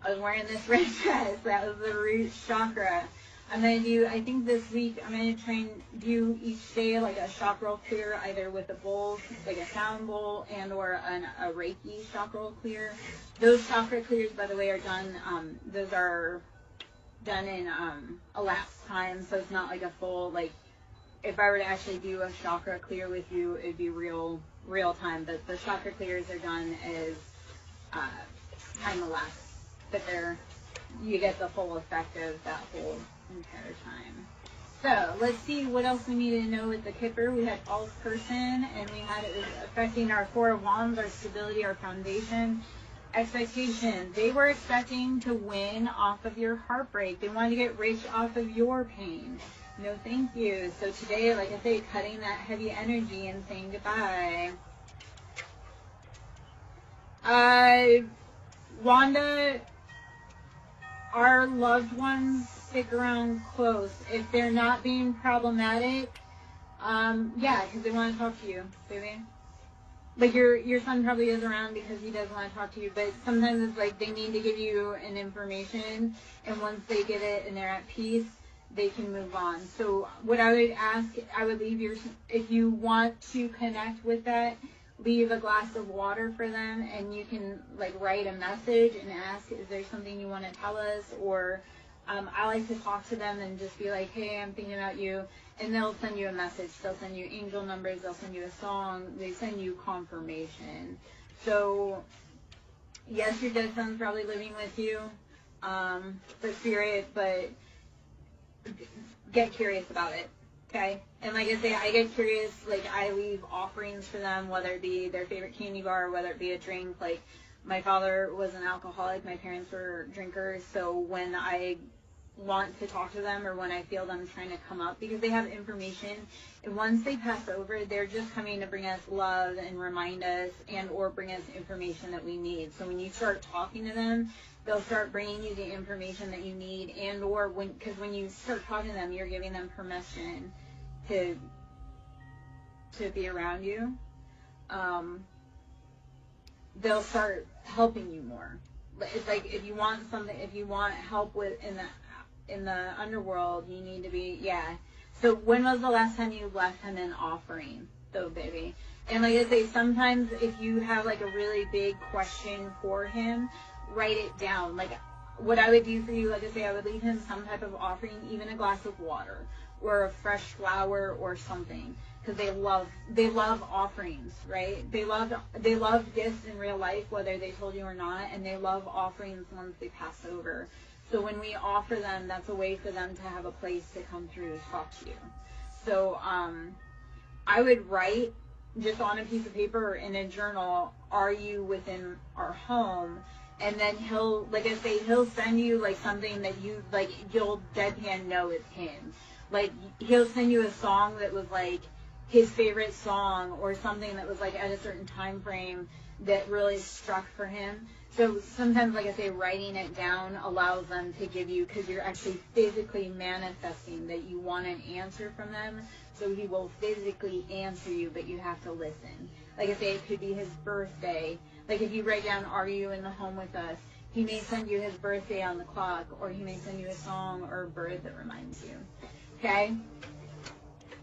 I was wearing this red dress. That was the root chakra. I'm going to do, I think this week, I'm going to do each day like a chakra clear, either with a bowl, like a sound bowl, and or a Reiki chakra clear. Those chakra clears, by the way, are done, those are done in elapsed time, so it's not like a full, like, if I were to actually do a chakra clear with you, it'd be real time, but the chakra clears are done as time elapsed, but you get the full effect of that whole entire time. So let's see what else we need to know with the Kipper. We had false person, and we had it was affecting our 4 of Wands, our stability, our foundation, expectation. They were expecting to win off of your heartbreak. They wanted to get rich off of your pain. No, thank you. So today, like I say, cutting that heavy energy and saying goodbye. Wanda, our loved ones stick around close. If they're not being problematic, yeah, because they want to talk to you, baby. Like your son probably is around because he does want to talk to you, but sometimes it's like they need to give you an information, and once they get it and they're at peace, they can move on. So what I would ask, I would leave if you want to connect with that, leave a glass of water for them, and you can like write a message and ask, is there something you want to tell us? Or I like to talk to them and just be like, hey, I'm thinking about you, and they'll send you a message. They'll send you angel numbers, they'll send you a song, they send you confirmation. So yes, your dead son's probably living with you, the spirit, but get curious about it. Okay, and like I say, I get curious, like I leave offerings for them, whether it be their favorite candy bar, whether it be a drink. Like my father was an alcoholic, my parents were drinkers, so when I want to talk to them or when I feel them trying to come up, because they have information, and once they pass over, they're just coming to bring us love and remind us and or bring us information that we need. So when you start talking to them, they'll start bringing you the information that you need, and or because when you start talking to them, you're giving them permission to be around you. They'll start helping you more. It's like if you want help with in the underworld, you need to be, yeah. So when was the last time you left him an offering, though, baby? And like I say, sometimes if you have like a really big question for him, write it down. Like what I would do for you, like I say, I would leave him some type of offering, even a glass of water or a fresh flower or something, because they love offerings, right? They love gifts in real life, whether they told you or not, and they love offerings once they pass over. So when we offer them, that's a way for them to have a place to come through to talk to you. So I would write just on a piece of paper or in a journal, are you within our home? And then he'll, like I say, he'll send you like something that you, like, you'll deadpan know it's him. Like he'll send you a song that was like his favorite song, or something that was like at a certain time frame that really struck for him. So sometimes, like I say, writing it down allows them to give you, because you're actually physically manifesting that you want an answer from them. So he will physically answer you, but you have to listen. Like I say, it could be his birthday. Like if you write down, are you in the home with us? He may send you his birthday on the clock, or he may send you a song or a bird that reminds you. Okay?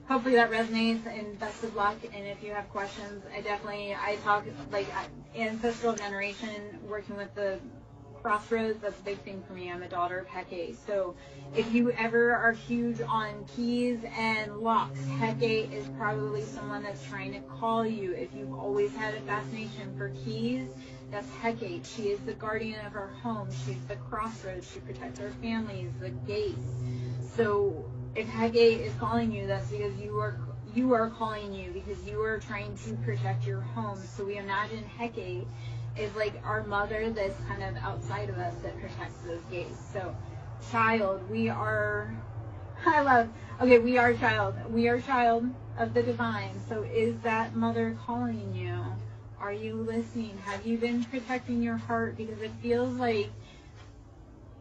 Hopefully that resonates, and best of luck. And if you have questions, I talk like ancestral generation, working with the crossroads. That's a big thing for me. I'm a daughter of Hecate. So if you ever are huge on keys and locks, Hecate is probably someone that's trying to call you. If you've always had a fascination for keys, that's Hecate. She is the guardian of our home. She's the crossroads. She protects our families, the gates. So if Hecate is calling you, that's because you are calling you, because you are trying to protect your home. So we imagine Hecate is like our mother that's kind of outside of us that protects those gates. So child, we are child. We are child of the divine. So is that mother calling you? Are you listening? Have you been protecting your heart? Because it feels like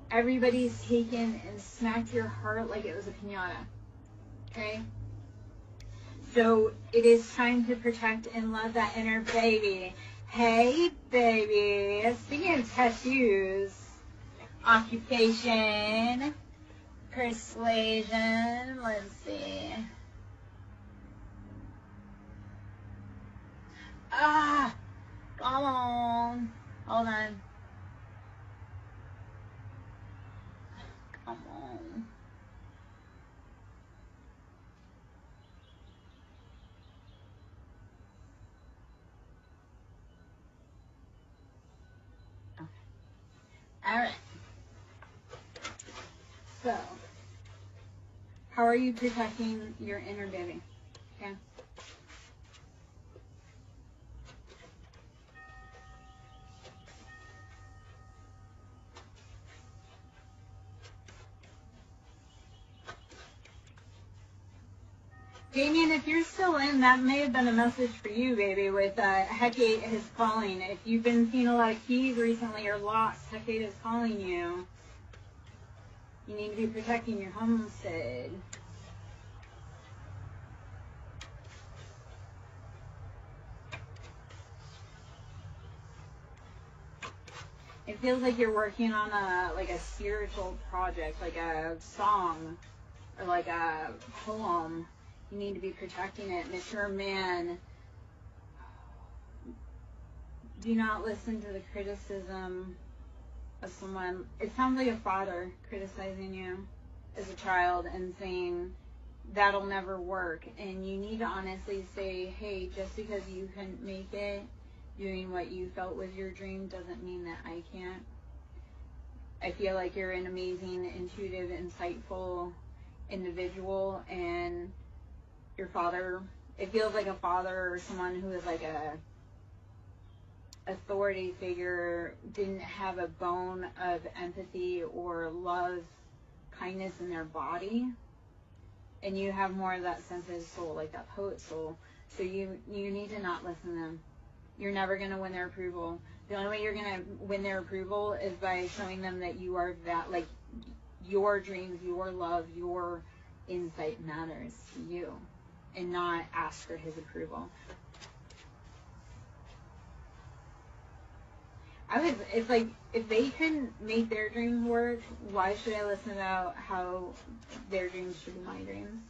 everybody's taken and smacked your heart like it was a piñata. Okay? So it is time to protect and love that inner baby. Hey, baby. Speaking of tattoos, occupation, Persuasion. Let's see. Ah! Come on. Hold on. Come on. Okay. All right. So, how are you protecting your inner baby? Okay. Damien, if you're still in, that may have been a message for you, baby, with Hecate is calling. If you've been seeing a lot of keys recently or lost, Hecate is calling you. You need to be protecting your homestead. It feels like you're working on a spiritual project, like a song or like a poem. You need to be protecting it. Mature man, do not listen to the criticism of someone. It sounds like a father criticizing you as a child and saying that'll never work. And you need to honestly say, hey, just because you couldn't make it doing what you felt was your dream doesn't mean that I can't. I feel like you're an amazing, intuitive, insightful individual, and your father, it feels like a father or someone who is like a authority figure didn't have a bone of empathy or love, kindness in their body, and you have more of that sensitive soul, like that poet soul. So you need to not listen to them. You're never going to win their approval. The only way you're going to win their approval is by showing them that you are that, like, your dreams, your love, your insight matters to you, and not ask for his approval. It's like, if they can make their dreams work, why should I listen about how their dreams should be my dreams?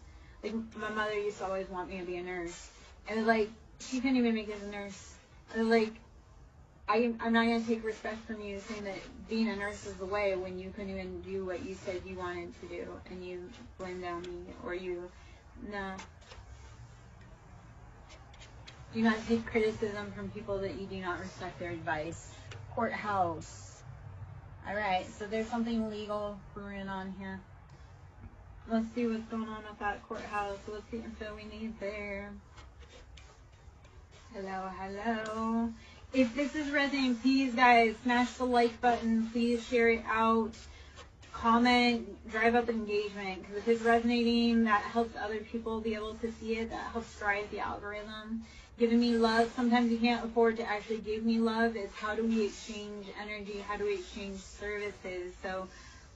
Like, my mother used to always want me to be a nurse. And it's like, she couldn't even make it as a nurse. And it's like, I'm not going to take respect from you saying that being a nurse is the way when you couldn't even do what you said you wanted to do, and you blamed on me, or no. Do not take criticism from people that you do not respect their advice. Courthouse. Alright, so there's something legal brewing on here. Let's see what's going on at that courthouse. What's the info we need there? Hello, hello. If this is resonating, please, guys, smash the like button. Please share it out. Comment, drive up engagement. Because if it's resonating, that helps other people be able to see it. That helps drive the algorithm. Giving me love. Sometimes you can't afford to actually give me love. It's how do we exchange energy? How do we exchange services? So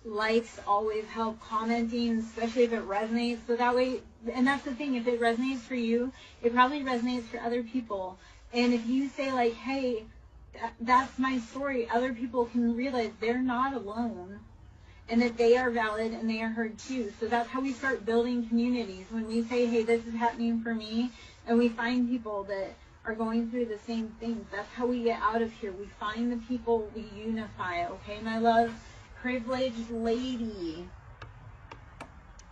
likes always help. Commenting, especially if it resonates. So that way, and that's the thing, if it resonates for you, it probably resonates for other people. And if you say, like, hey, that's my story, other people can realize they're not alone and that they are valid and they are heard too. So that's how we start building communities. When we say, hey, this is happening for me, and we find people that are going through the same things, that's how we get out of here. We find the people, we unify, okay, my love? Privileged lady.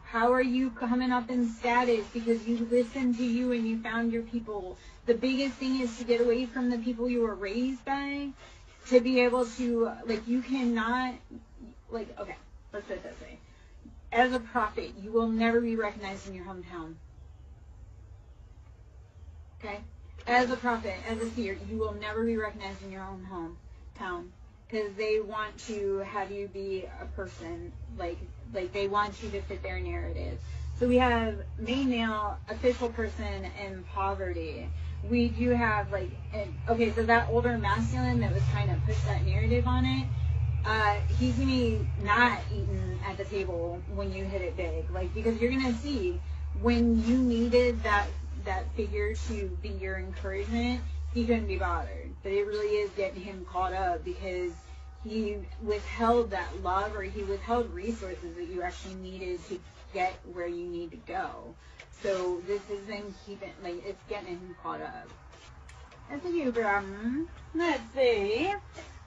How are you coming up in status? Because you listened to you and you found your people. The biggest thing is to get away from the people you were raised by, to be able to, like, you cannot, like, okay, let's put it this way. As a prophet, you will never be recognized in your hometown. Okay? As a prophet, as a seer, you will never be recognized in your own hometown. Because they want to have you be a person, like they want you to fit their narrative. So we have main male, official person, and poverty. We do have, like, okay, so that older masculine that was trying to push that narrative on it, he's going to be not eating at the table when you hit it big. Like, because you're going to see when you needed that figure to be your encouragement, he couldn't be bothered. But it really is getting him caught up because he withheld that love, or he withheld resources that you actually needed to get where you need to go. So this is then keeping, like, it's getting him caught up. That's a new problem. Let's see.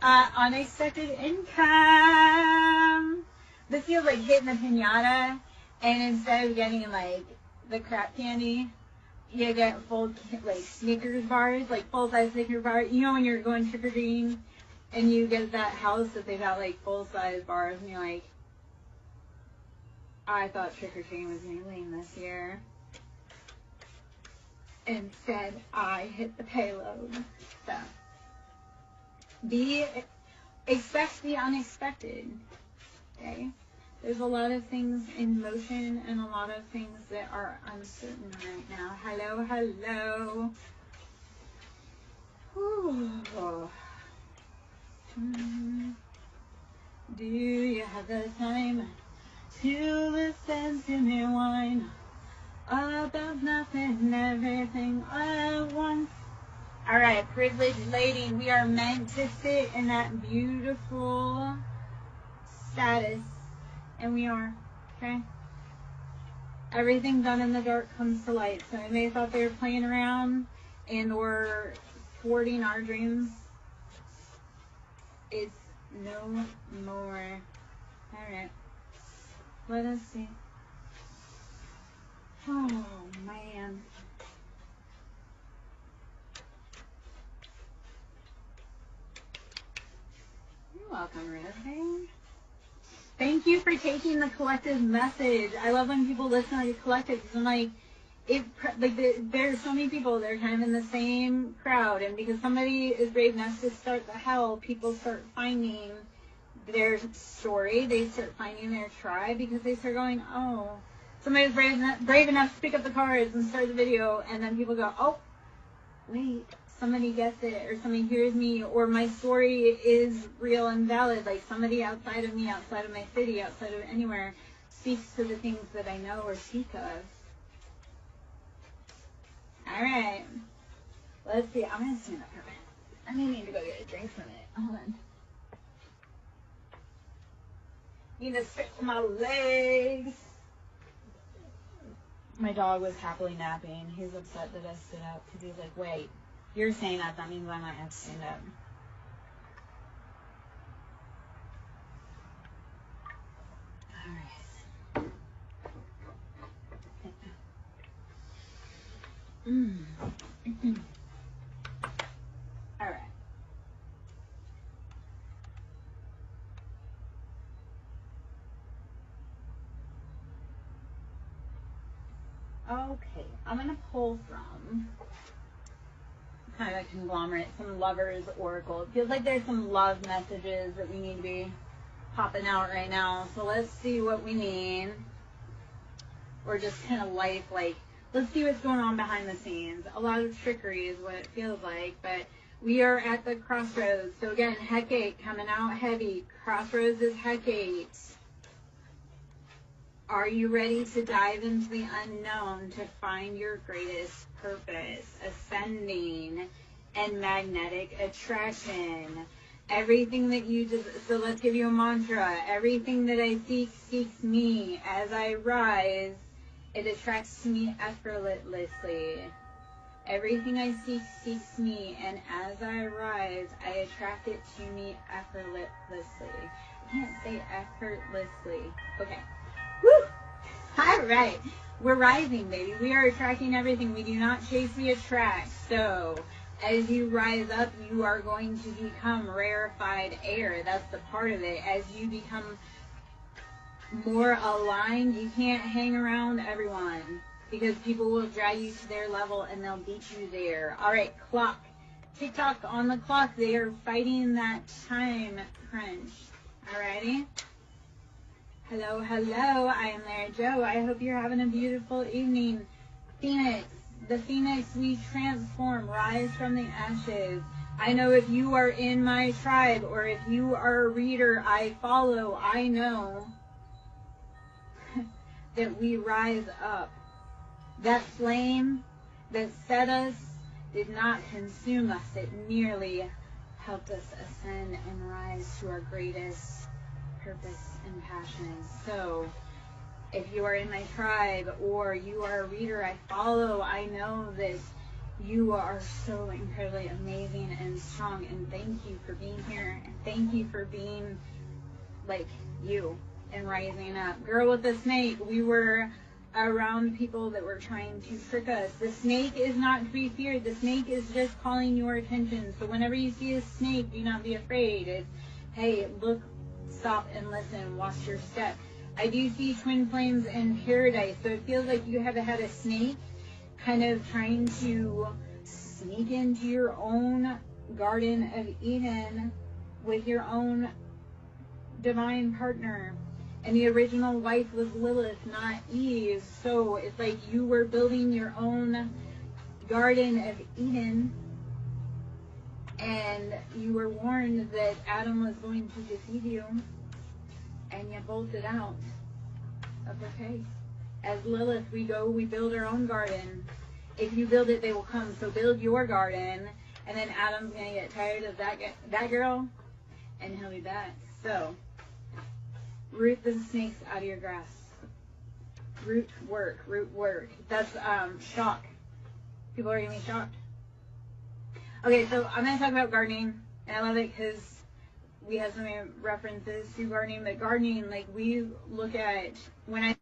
Unexpected income. This feels like hitting a pinata, and instead of getting like the crap candy, you get full like Snickers bars, like full-size Snickers bars. You know when you're going trick-or-treating and you get that house that they've got like full-size bars, and you're like, I thought trick-or-treating was going to be lame this year. Instead, I hit the payload. So, expect the unexpected. Okay? There's a lot of things in motion and a lot of things that are uncertain right now. Hello, hello. Ooh. Do you have the time to listen to me whine about nothing and everything at once? Alright, privileged lady, we are meant to sit in that beautiful status, and we are, okay? Everything done in the dark comes to light. So they thought they were playing around and or thwarting our dreams. It's no more. Alright, let us see. Oh, man. You're welcome, Rosie. Thank you for taking the collective message. I love when people listen like a collective, because I'm like, there's so many people that are kind of in the same crowd, and because somebody is brave enough to start the hell, people start finding their story, they start finding their tribe, because they start going, oh, somebody's brave enough to pick up the cards and start the video, and then people go, oh, wait, somebody gets it, or somebody hears me, or my story is real and valid, like somebody outside of me, outside of my city, outside of anywhere, speaks to the things that I know or speak of. Alright, let's see, I'm going to stand up for a minute. I may need to go get a drink for a minute. Hold on. Need to stretch my legs. My dog was happily napping. He's upset that I stood up because he's like, wait, you're saying that means I might have to stand up. All right. Okay, I'm going to pull from kind of a conglomerate, some Lovers Oracle. It feels like there's some love messages that we need to be popping out right now. So let's see what we need. Or just kind of life, like, let's see what's going on behind the scenes. A lot of trickery is what it feels like, but we are at the crossroads. So again, Hecate coming out heavy. Crossroads is Hecate. Are you ready to dive into the unknown to find your greatest purpose? Ascending and magnetic attraction. Everything that you just, so let's give you a mantra. Everything that I seek seeks me. As I rise, it attracts to me effortlessly. Everything I seek seeks me, and as I rise, I attract it to me effortlessly. I can't say effortlessly. Okay. Woo! All right. We're rising, baby. We are attracting everything. We do not chase, we attract. So, as you rise up, you are going to become rarefied air. That's the part of it. As you become more aligned, you can't hang around everyone, because people will drag you to their level and they'll beat you there. All right, clock. Tick-tock on the clock. They are fighting that time crunch. Alrighty? Hello, hello. I am Larry Joe. I hope you're having a beautiful evening. Phoenix. The Phoenix, we transform. Rise from the ashes. I know if you are in my tribe, or if you are a reader I follow, I know that we rise up. That flame that set us did not consume us. It merely helped us ascend and rise to our greatest purpose and passion. So if you are in my tribe or you are a reader I follow, I know that you are so incredibly amazing and strong, and thank you for being here, and thank you for being like you and rising up. Girl with the snake, we were around people that were trying to trick us. The snake is not to be feared. The snake is just calling your attention. So whenever you see a snake, do not be afraid. It's, hey, look, stop and listen, watch your step. I do see twin flames in paradise, so it feels like you have had a snake kind of trying to sneak into your own Garden of Eden with your own divine partner. And the original wife was Lilith, not Eve. So it's like you were building your own Garden of Eden, and you were warned that Adam was going to deceive you, and you bolted out of the faith. As Lilith, we build our own garden. If you build it, they will come. So build your garden, and then Adam's going to get tired of that girl, and he'll be back. So root the snakes out of your grass. Root work. That's shock. People are going to be shocked. Okay, so I'm going to talk about gardening, and I love it because we have so many references to gardening, but gardening, like we look at, when I